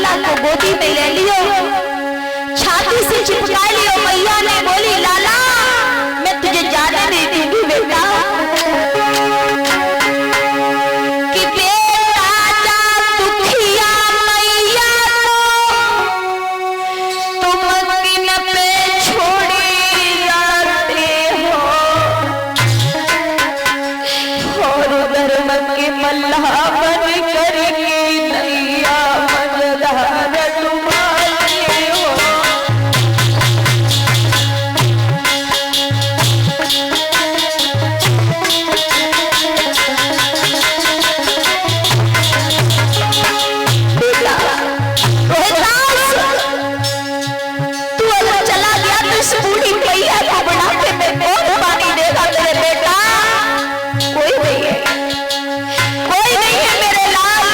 लाला को गोदी में ले लियो, छाती से चिपका लियो। मैया ने बोली लाला मैं तुझे जाने नहीं दूंगी बेटा, कि बेटा जा दुखिया मैया को तुम किन पे छोड़ी जाते हो, और धर्म के मल्लाह बन करके नैया मझधार डुबाते हो। बेटा रोहिदास, तू अगर चला गया तो इस बूढ़ी मैया को बुढ़ापे में कौन पानी देगा तेरे बेटा? कोई नहीं है, कोई नहीं है मेरे लाल।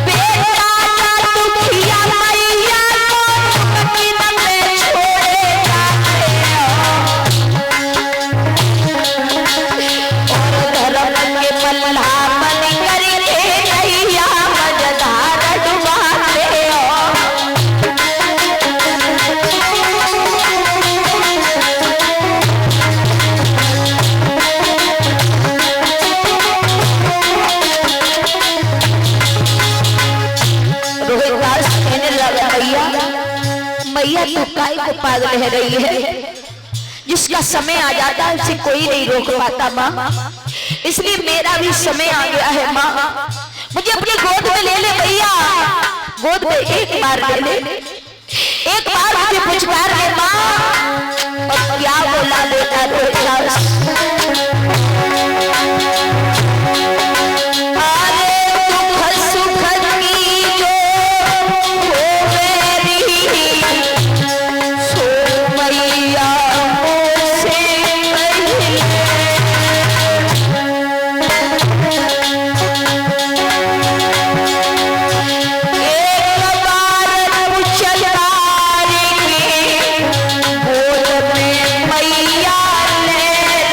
बेटा जा दुखिया मैया को किन पे छोड़े जाते हो, और धर्म के मल्लाह बन करके नैया मझधार डुबाते हो। रोहिदास कहने लगा मैया मैया तू काहे को पागल रह रही है, जिसका समय आ जाता है उसे कोई नहीं रोक पाता माँ, इसलिए मेरा भी समय आ गया है माँ, मुझे अपनी गोद में ले ले भैया, गोद में एक बार ले ले, एक बार मुझे पुचकार ले माँ। और क्या बोला बेटा रोहिदास, अरे दुख सुख की जो हो मेरी सो मैया मुझसे पहले, एक बार उछलकार की गोद में मैया ले ले।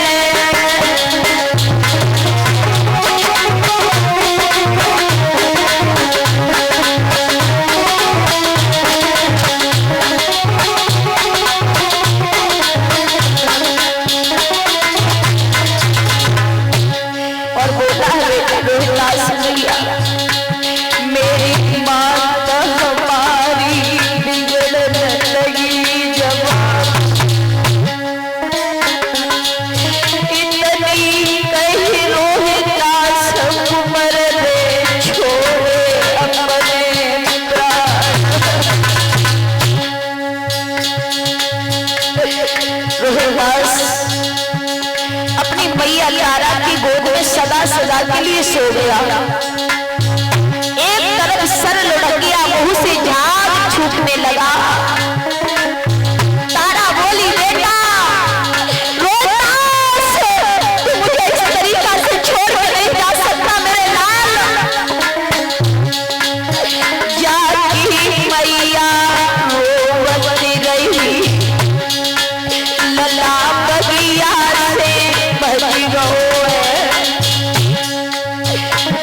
और बोला है बेटा रोहिदास मैया मेरी मात हमारी बिगड़ने लगी जवान, इतनी कही रोहिदास उम्र दे छोड़े अपने प्राण। रोहिदास अपनी मैया तारा की गोद में सदा सदा के लिए सो गया, एक तरफ सर लुढ़क गया, मुंह से झाग छूटने लगा। तारा बोली बेटा रोहिदास तू मुझे इस तरीका से छोड़ के नहीं जा सकता मेरे लाल। जागी मैया रोवती रही, लला बगिया से बच गो है,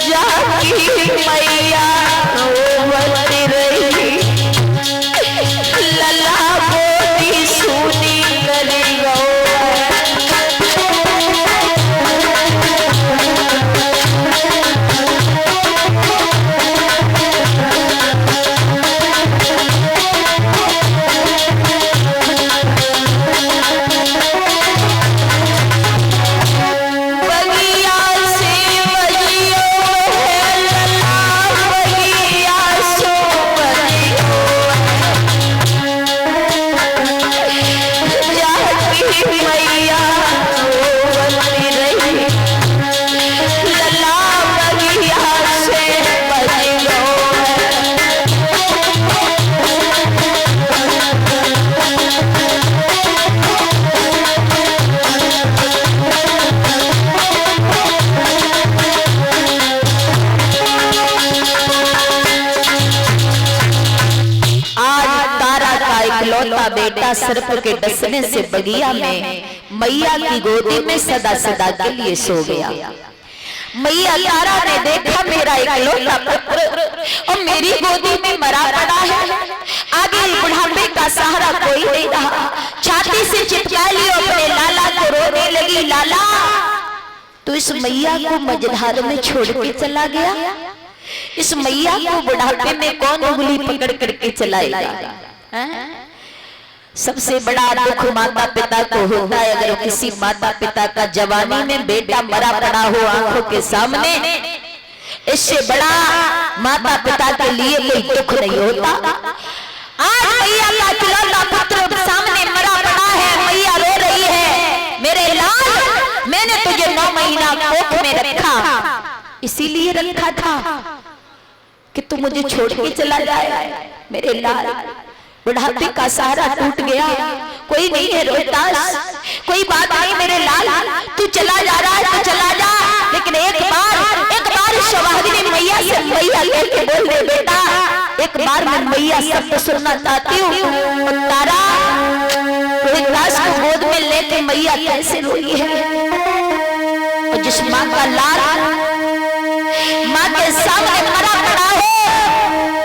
जागी मैया रोवती रही, लला बोली सुनी करी गो है। बगिया से बजियो है लला बगिया सो बजियो है, जागी मैया रोवती रही, लला बगिया से बजियो है। आज तारा का इकलौता बेटा सर्प के डसने से बगिया में मैया की गोदी में सदा सदा के लिए सो गया। मैया तारा ने देखा मैं मेरा इकलौता पुत्र और मेरी गोदी में मरा पड़ा है, आगे बुढ़ापे का सहारा कोई नहीं रहा। छाती से चिपका लियो अपने लाला को, रोने लगी, लाला तो इस मैया को मझधार में छोड़ के चला गया, इस मैया को बुढ़ापे में कौन उंगली पकड़ करके चलाएगा? सबसे बड़ा दुख माता पिता को होता है, अगर किसी माता पिता का जवानी में बेटा मरा पड़ा हो आंखों के सामने, इससे बड़ा माता पिता के लिए कोई दुख नहीं होता। आज मैया का इकलौता पुत्र सामने मरा पड़ा है, मैया रो रही है, मेरे लाल मैंने तुझे 9 महीना कोख में रखा, इसीलिए रखा था कि तू मुझे छोड़ के चला जाए। मेरे लाल बुढ़ापे का सहारा टूट गया, कोई नहीं है रोहतास, कोई बात नहीं मेरे लाल, तू चला जा रहा है तो चला जा, लेकिन एक बार सौभागिनी मैया से मैया लेके बोल दे बेटा, एक बार मैं मैया शब्द सुनना चाहती हूँ। तारा रोहतास को गोद में लेके मैया कैसे रोई है, और जिस माँ का लाल माँ के सामने मरा पड़ा है,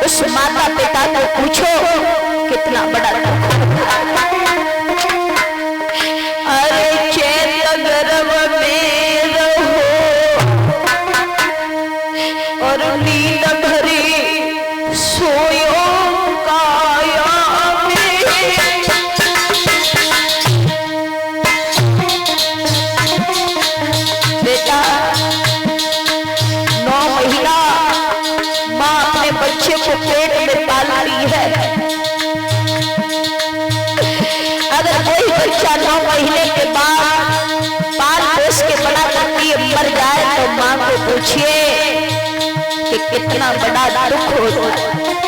उस माता पिता को पूछो कितना बड़ा दुख। अरे चैत गर्भ में रहो और नींद भरी सोयो काया में, बेटा 9 महीना माँ अपने बच्चे को पेट में पाल रही है। अगर कोई बच्चा 9 महीने के बाद पाल पोस के बड़ा करके मर जाए तो माँ को पूछिए कि कितना बड़ा दुख होता है।